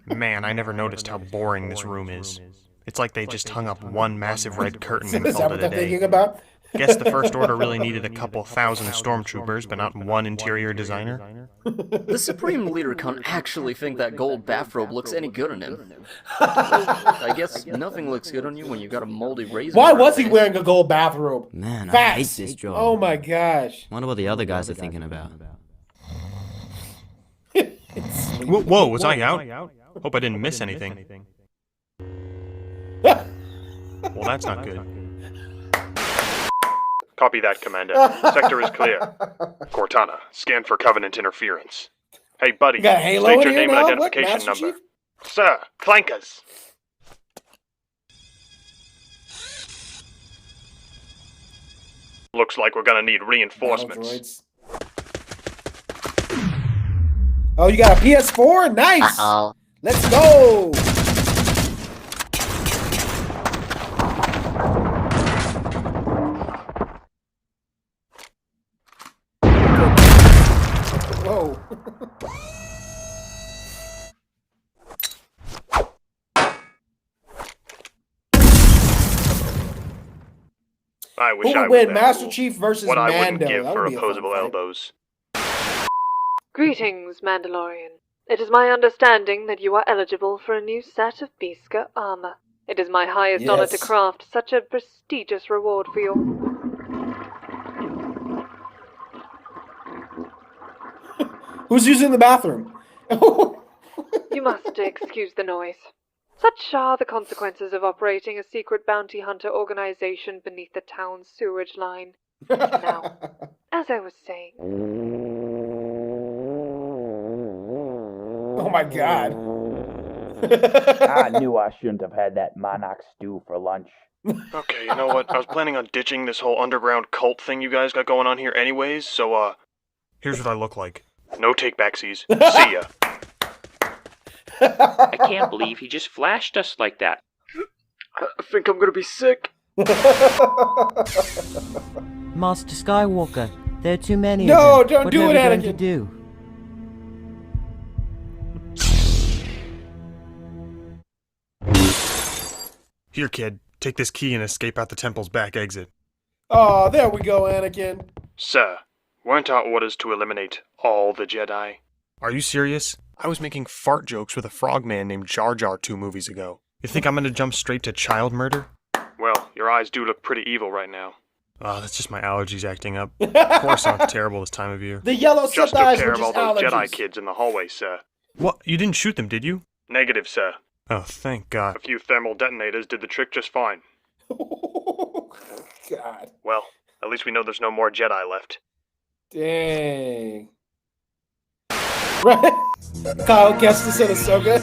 Man, I never noticed how boring this room is. It's like they just hung up one massive red curtain and Is that called what it a they're thinking day. about? Guess the First Order really needed a couple thousand stormtroopers, but not one interior designer. The Supreme Leader can't actually think that gold bathrobe looks any good on him. I guess nothing looks good on you when you got a moldy razor. Why was he wearing a gold bathrobe? Man, I Facts. hate this job. Oh my gosh. Wonder what the other guys are thinking about. Whoa, was I out? Hope I didn't miss anything. Well, that's not good. Copy that, Commander. Sector is clear. Cortana, scan for Covenant interference. Hey, buddy, You got Halo state in your here name now? and What, identification Master number. Chief? Sir, clankers. Looks like we're gonna need reinforcements. Oh, you got a PS4? Nice. Uh-oh. Let's go. Whoa. I wish Who I would was win, that Master cool. Chief versus What I Mando? wouldn't give That for would be a fun opposable fight. elbows. Greetings, Mandalorian. It is my understanding that you are eligible for a new set of Beaska armor. It is my highest honor to Yes. craft such a prestigious reward for your... Who's using the bathroom? You must excuse the noise. Such are the consequences of operating a secret bounty hunter organization beneath the town's sewage line. Now, as I was saying... Oh my god. I knew I shouldn't have had that monarch stew for lunch. Okay, you know what? I was planning on ditching this whole underground cult thing you guys got going on here anyways, so, here's what I look like. No take-backsies. See ya. I can't believe he just flashed us like that. I think I'm gonna be sick. Master Skywalker, there are too many No, of them. don't do it, What are we going to Anakin. do? Here, kid. Take this key and escape out the temple's back exit. Oh, there we go, Anakin. Sir, weren't our orders to eliminate all the Jedi? Are you serious? I was making fart jokes with a frogman named Jar Jar 2 movies ago. You think I'm gonna jump straight to child murder? Well, your eyes do look pretty evil right now. Oh, that's just my allergies acting up. Coruscant's terrible this time of year. The yellow Just set took eyes care were of all just those allergies. Jedi kids in the hallway, sir. What? You didn't shoot them, did you? Negative, sir. Oh, thank God. A few thermal detonators did the trick just fine. God. Well, at least we know there's no more Jedi left. Dang. Right? Kyle Kestis and Ahsoka.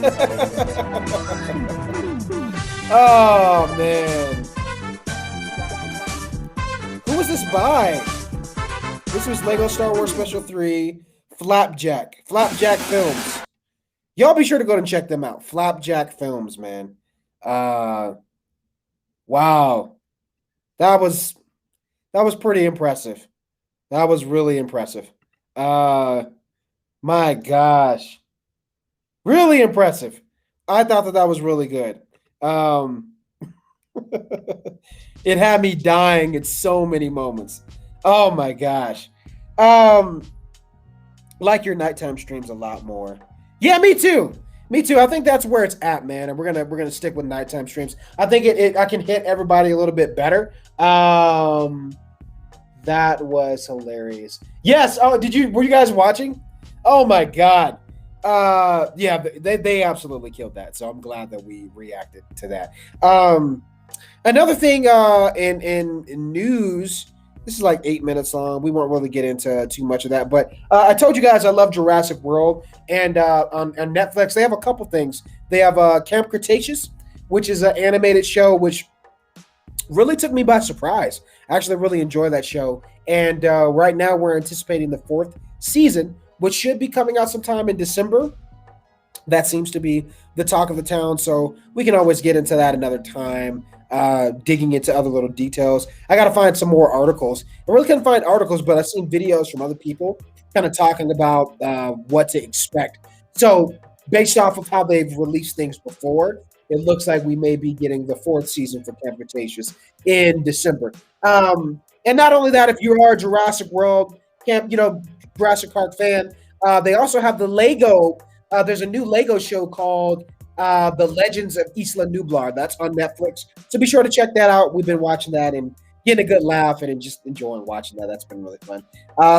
Oh, man. Who was this by? This was Lego Star Wars Special 3, Flapjack. Flapjack Films. Y'all be sure to go and check them out. Flapjack Films, man. Wow. That was pretty impressive. That was really impressive. My gosh. Really impressive. I thought that was really good. It had me dying at so many moments. Oh my gosh. Like your nighttime streams a lot more. Yeah, me too. Me too. I think that's where it's at, man. And we're gonna stick with nighttime streams. I think I can hit everybody a little bit better. That was hilarious. Yes. Oh, were you guys watching? Oh my God. Yeah, they absolutely killed that. So I'm glad that we reacted to that. Another thing in news, this is like 8 minutes long. We won't really get into too much of that, but I told you guys I love Jurassic World, and on Netflix they have a couple things. They have Camp Cretaceous, which is an animated show which really took me by surprise. I actually really enjoy that show, and right now we're anticipating the 4th season, which should be coming out sometime in December. That seems to be the talk of the town, so we can always get into that another time, digging into other little details. I got to find some more articles. I really couldn't find articles, but I've seen videos from other people kind of talking about what to expect. So based off of how they've released things before, it looks like we may be getting the 4th season for Camp Cretaceous in December. And not only that, if you are a Jurassic World Jurassic Park fan, they also have the Lego. There's a new Lego show called The Legends of Isla Nublar. That's on Netflix. So be sure to check that out. We've been watching that and getting a good laugh and just enjoying watching that. That's been really fun.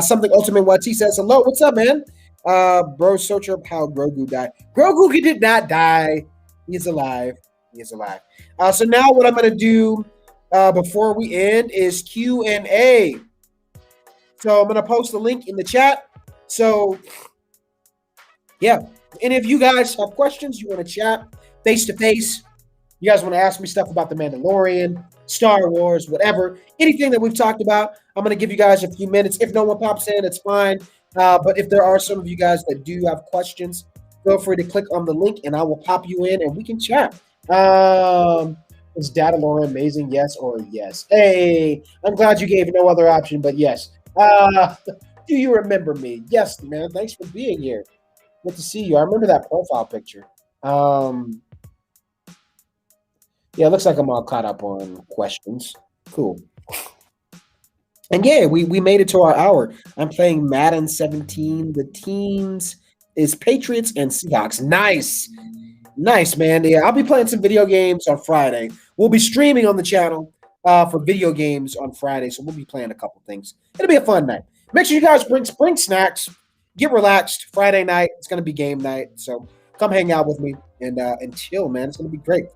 Something Ultimate YT says, hello, what's up, man? Bro, search up how Grogu died. Grogu did not die. He is alive. He is alive. So now what I'm going to do before we end is Q&A. So I'm going to post the link in the chat. So, yeah. Any of you guys have questions, you want to chat face-to-face, you guys want to ask me stuff about The Mandalorian, Star Wars, whatever, anything that we've talked about, I'm going to give you guys a few minutes. If no one pops in, it's fine. But if there are some of you guys that do have questions, feel free to click on the link and I will pop you in and we can chat. Is DadaLorian amazing? Yes or yes? Hey, I'm glad you gave no other option, but yes. Do you remember me? Yes, man. Thanks for being here. Good to see you. I remember that profile picture. Yeah, it looks like I'm all caught up on questions. Cool. And yeah, we made it to our hour. I'm playing Madden 17. The teams is Patriots and Seahawks. Nice. Nice, man. Yeah, I'll be playing some video games on Friday. We'll be streaming on the channel for video games on Friday, so we'll be playing a couple things. It'll be a fun night. Make sure you guys bring spring snacks. get relaxed. Friday night, it's going to be game night. So come hang out with me and chill, man. It's going to be great.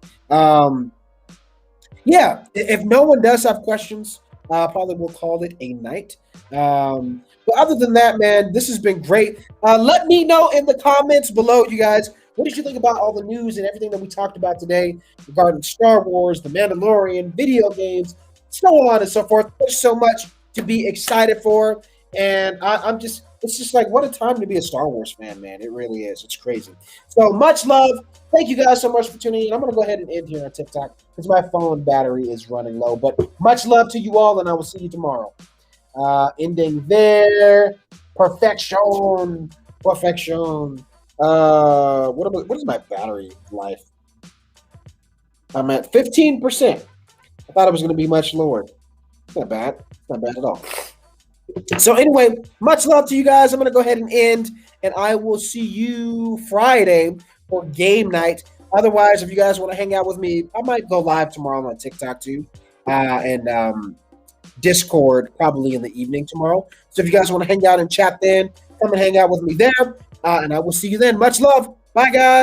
Yeah, if no one does have questions, probably we'll call it a night. But other than that, man, this has been great. Let me know in the comments below, you guys, what did you think about all the news and everything that we talked about today regarding Star Wars, The Mandalorian, video games, so on and so forth. There's so much to be excited for. And it's just like, what a time to be a Star Wars fan, man. It really is. It's crazy. So much love. Thank you guys so much for tuning in. I'm going to go ahead and end here on TikTok because my phone battery is running low. But much love to you all, and I will see you tomorrow. Ending there. Perfection. What is my battery life? I'm at 15%. I thought it was going to be much lower. It's not bad. It's not bad at all. So anyway, much love to you guys. I'm going to go ahead and end, and I will see you Friday for game night. Otherwise, if you guys want to hang out with me, I might go live tomorrow on TikTok too, and Discord probably in the evening tomorrow. So if you guys want to hang out and chat then, come and hang out with me there, and I will see you then. Much love. Bye, guys.